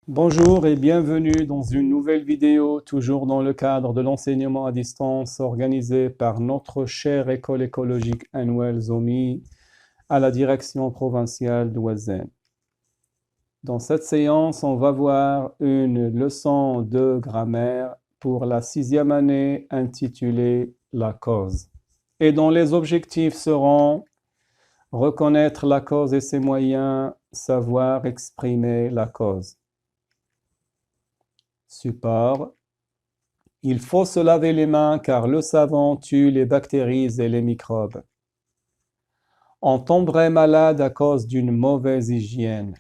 Bonjour et bienvenue dans une nouvelle vidéo, toujours dans le cadre de l'enseignement à distance organisé par notre chère école écologique annuelle ZOMI à la direction provinciale d'Ouazen. Dans cette séance, on va voir une leçon de grammaire pour la 6e année intitulée « La cause ». Et dont les objectifs seront reconnaître la cause et ses moyens, savoir exprimer la cause. Support. Il faut se laver les mains car le savon tue les bactéries et les microbes. On tomberait malade à cause d'une mauvaise hygiène.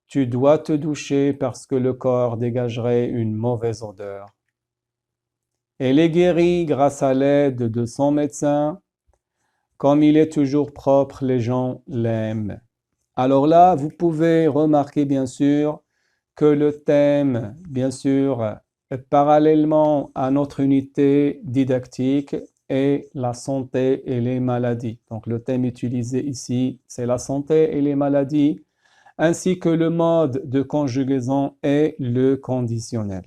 Tu dois te doucher parce que le corps dégagerait une mauvaise odeur. Elle est guérie grâce à l'aide de son médecin. Comme il est toujours propre, les gens l'aiment. Alors là, vous pouvez remarquer bien sûr que le thème, bien sûr, parallèlement à notre unité didactique est la santé et les maladies. Donc le thème utilisé ici, c'est la santé et les maladies, ainsi que le mode de conjugaison et le conditionnel.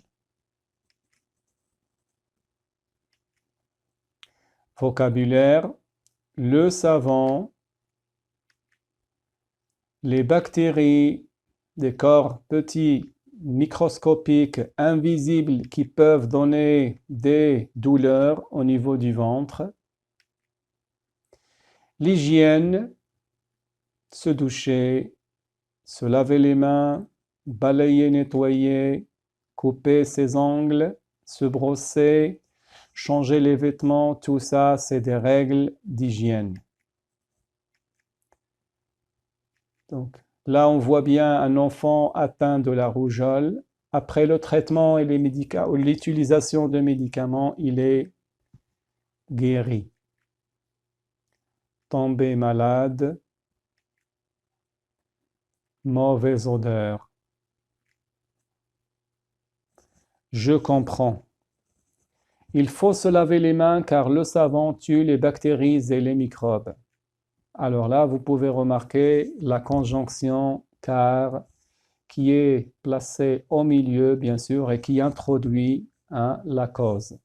Vocabulaire, le savon, les bactéries, des corps petits, microscopiques, invisibles qui peuvent donner des douleurs au niveau du ventre. L'hygiène, se doucher, se laver les mains, balayer, nettoyer, couper ses ongles, se brosser, changer les vêtements, tout ça, c'est des règles d'hygiène. Donc, là, on voit bien un enfant atteint de la rougeole. Après le traitement et l'utilisation de médicaments, il est guéri. Tombé malade, mauvaise odeur. Je comprends. Il faut se laver les mains car le savon tue les bactéries et les microbes. Alors là, vous pouvez remarquer la conjonction car qui est placée au milieu, bien sûr, et qui introduit la cause.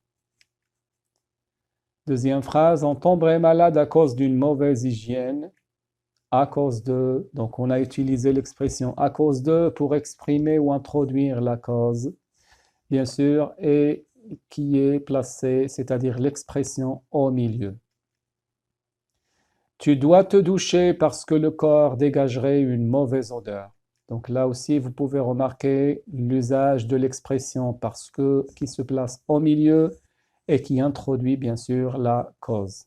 Deuxième phrase, on tomberait malade à cause d'une mauvaise hygiène, à cause de, donc on a utilisé l'expression à cause de pour exprimer ou introduire la cause, bien sûr, et qui est placée, c'est-à-dire l'expression au milieu. Tu dois te doucher parce que le corps dégagerait une mauvaise odeur. Donc là aussi, vous pouvez remarquer l'usage de l'expression parce que qui se place au milieu et qui introduit bien sûr la cause.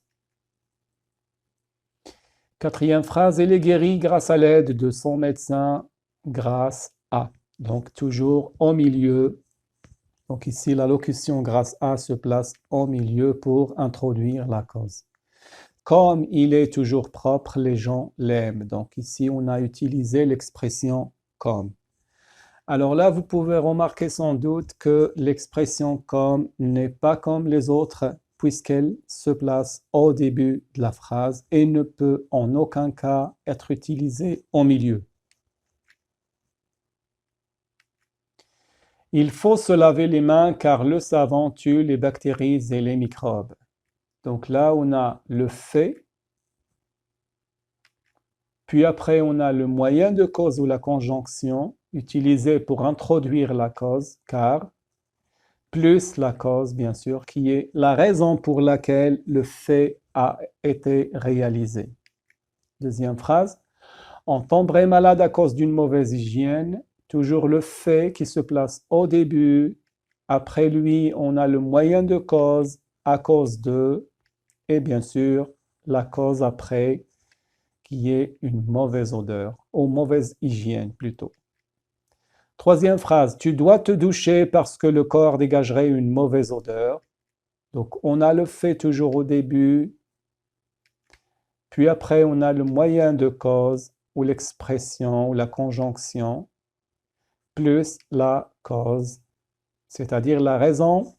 Quatrième phrase, elle est guérie grâce à l'aide de son médecin, grâce à. Donc toujours au milieu. Donc ici, la locution grâce à se place au milieu pour introduire la cause. Comme il est toujours propre, les gens l'aiment. Donc ici, on a utilisé l'expression comme. Alors là, vous pouvez remarquer sans doute que l'expression comme n'est pas comme les autres puisqu'elle se place au début de la phrase et ne peut en aucun cas être utilisée au milieu. Il faut se laver les mains car le savon tue les bactéries et les microbes. Donc là, on a le fait, puis après on a le moyen de cause ou la conjonction utilisé pour introduire la cause, car, plus la cause, bien sûr, qui est la raison pour laquelle le fait a été réalisé. Deuxième phrase, on tomberait malade à cause d'une mauvaise hygiène, toujours le fait qui se place au début, après lui, on a le moyen de cause, à cause de, et bien sûr, la cause après, qui est une mauvaise odeur, ou mauvaise hygiène plutôt. Troisième phrase, tu dois te doucher parce que le corps dégagerait une mauvaise odeur. Donc on a le fait toujours au début, puis après on a le moyen de cause, ou l'expression, ou la conjonction, plus la cause, c'est-à-dire la raison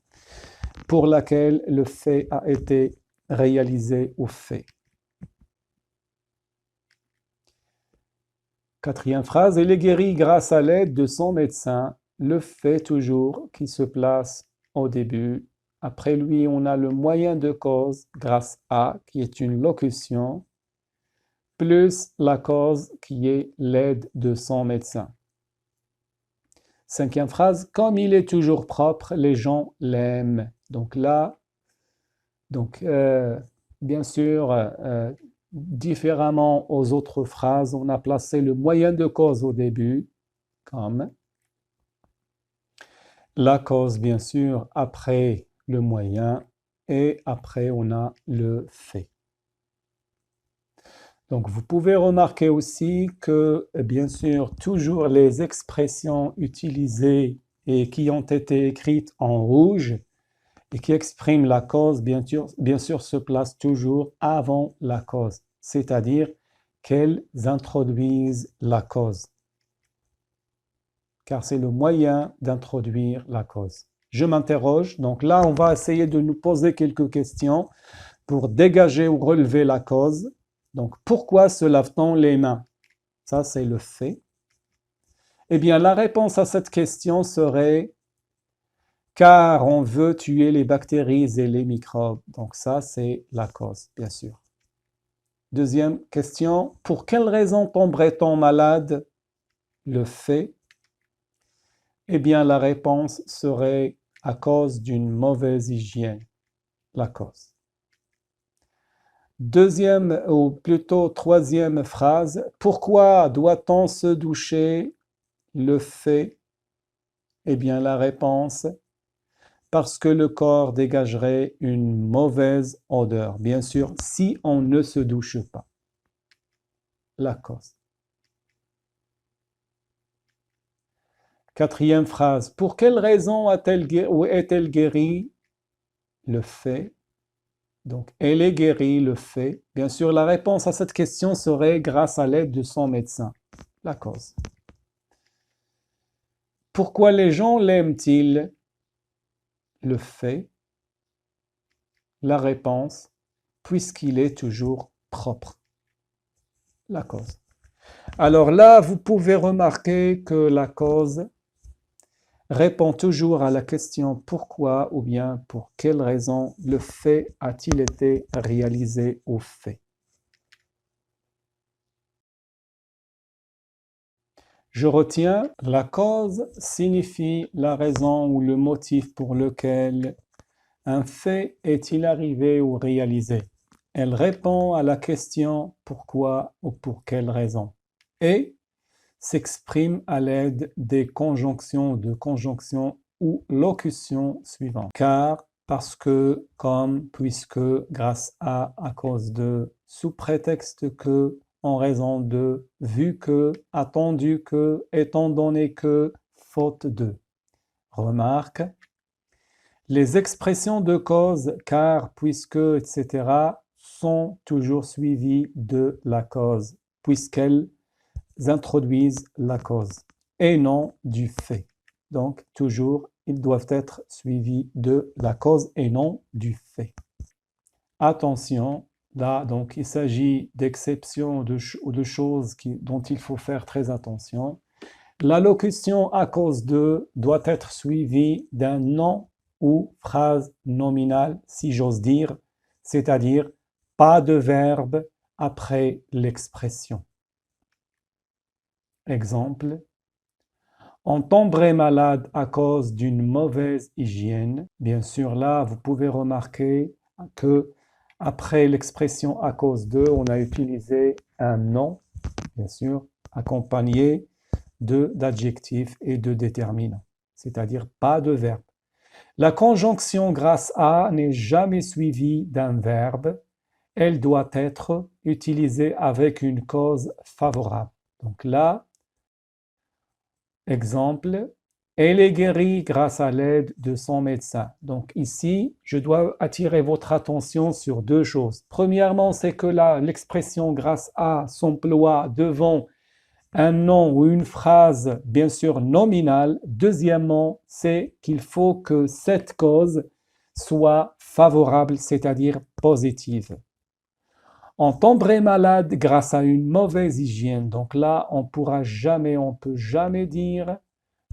pour laquelle le fait a été réalisé ou fait. Quatrième phrase, il est guéri grâce à l'aide de son médecin. Le fait toujours qui se place au début. Après lui, on a le moyen de cause grâce à, qui est une locution, plus la cause qui est l'aide de son médecin. Cinquième phrase, comme il est toujours propre, les gens l'aiment. Donc là, bien sûr, différemment aux autres phrases, on a placé le moyen de cause au début, comme la cause, bien sûr, après le moyen, et après on a le fait. Donc vous pouvez remarquer aussi que, bien sûr, toujours les expressions utilisées et qui ont été écrites en rouge et qui expriment la cause, bien sûr, se placent toujours avant la cause, c'est-à-dire qu'elles introduisent la cause, car c'est le moyen d'introduire la cause. Je m'interroge, donc là on va essayer de nous poser quelques questions pour dégager ou relever la cause. Donc pourquoi se lave-t-on les mains? Ça c'est le fait. Eh bien la réponse à cette question serait car on veut tuer les bactéries et les microbes. Donc ça c'est la cause, bien sûr. Deuxième question, pour quelle raison tomberait-on malade? Le fait. Eh bien la réponse serait à cause d'une mauvaise hygiène, la cause. Deuxième, ou plutôt troisième phrase, pourquoi doit-on se doucher? Le fait. Eh bien la réponse, parce que le corps dégagerait une mauvaise odeur. Bien sûr, si on ne se douche pas. La cause. Quatrième phrase, pour quelle raison est-elle guérie? Le fait. Donc, elle est guérie, le fait. Bien sûr, la réponse à cette question serait grâce à l'aide de son médecin. La cause. Pourquoi les gens l'aiment-ils? Le fait. La réponse, puisqu'il est toujours propre. La cause. Alors là, vous pouvez remarquer que la cause répond toujours à la question pourquoi ou bien pour quelle raison le fait a-t-il été réalisé ou fait. Je retiens, la cause signifie la raison ou le motif pour lequel un fait est-il arrivé ou réalisé. Elle répond à la question pourquoi ou pour quelle raison. Et s'exprime à l'aide des conjonctions de conjonction ou locutions suivantes. Car, parce que, comme, puisque, grâce à cause de, sous prétexte que, en raison de, vu que, attendu que, étant donné que, faute de. Remarque, les expressions de cause, car, puisque, etc., sont toujours suivies de la cause, puisqu'elles introduisent la cause et non du fait. Donc, toujours, ils doivent être suivis de la cause et non du fait. Attention, là, donc, il s'agit d'exceptions ou de choses dont il faut faire très attention. La locution à cause de doit être suivie d'un nom ou phrase nominale, si j'ose dire, c'est-à-dire pas de verbe après l'expression. Exemple, on tomberait malade à cause d'une mauvaise hygiène. Bien sûr, là, vous pouvez remarquer que après l'expression à cause de, on a utilisé un nom, bien sûr, accompagné d'adjectifs et de déterminants, c'est-à-dire pas de verbe. La conjonction grâce à n'est jamais suivie d'un verbe. Elle doit être utilisée avec une cause favorable. Donc là, exemple, elle est guérie grâce à l'aide de son médecin. Donc ici, je dois attirer votre attention sur deux choses. Premièrement, c'est que là, l'expression grâce à s'emploie devant un nom ou une phrase, bien sûr, nominale. Deuxièmement, c'est qu'il faut que cette cause soit favorable, c'est-à-dire positive. On tomberait malade grâce à une mauvaise hygiène. Donc là, on peut jamais dire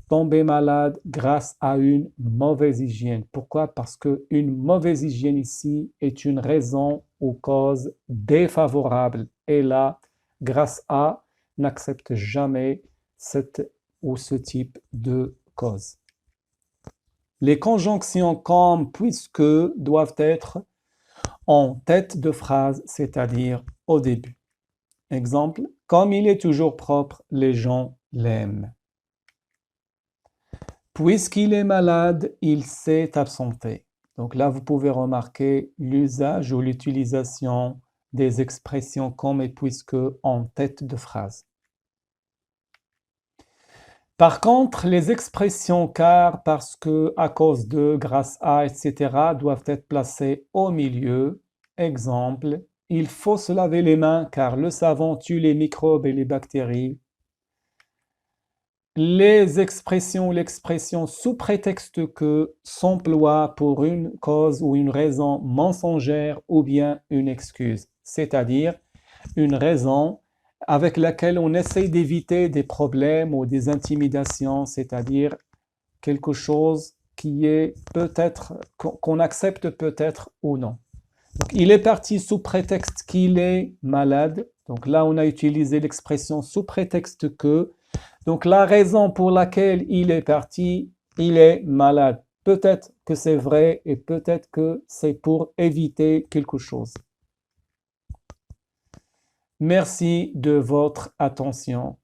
tomber malade grâce à une mauvaise hygiène. Pourquoi? Parce qu'une mauvaise hygiène ici est une raison ou cause défavorable. Et là, grâce à n'accepte jamais cette ou ce type de cause. Les conjonctions comme, puisque doivent être en tête de phrase, c'est-à-dire au début. Exemple, comme il est toujours propre, les gens l'aiment. Puisqu'il est malade, il s'est absenté. Donc là, vous pouvez remarquer l'usage ou l'utilisation des expressions comme et puisque en tête de phrase. Par contre, les expressions car, parce que, à cause de, grâce à, etc. doivent être placées au milieu. Exemple, il faut se laver les mains car le savon tue les microbes et les bactéries. Les expressions, l'expression sous prétexte que s'emploie pour une cause ou une raison mensongère ou bien une excuse, c'est-à-dire une raison avec laquelle on essaye d'éviter des problèmes ou des intimidations, c'est-à-dire quelque chose qui est peut-être, qu'on accepte peut-être ou non. Donc, il est parti sous prétexte qu'il est malade. Donc là, on a utilisé l'expression sous prétexte que. Donc la raison pour laquelle il est parti, il est malade. Peut-être que c'est vrai et peut-être que c'est pour éviter quelque chose. Merci de votre attention.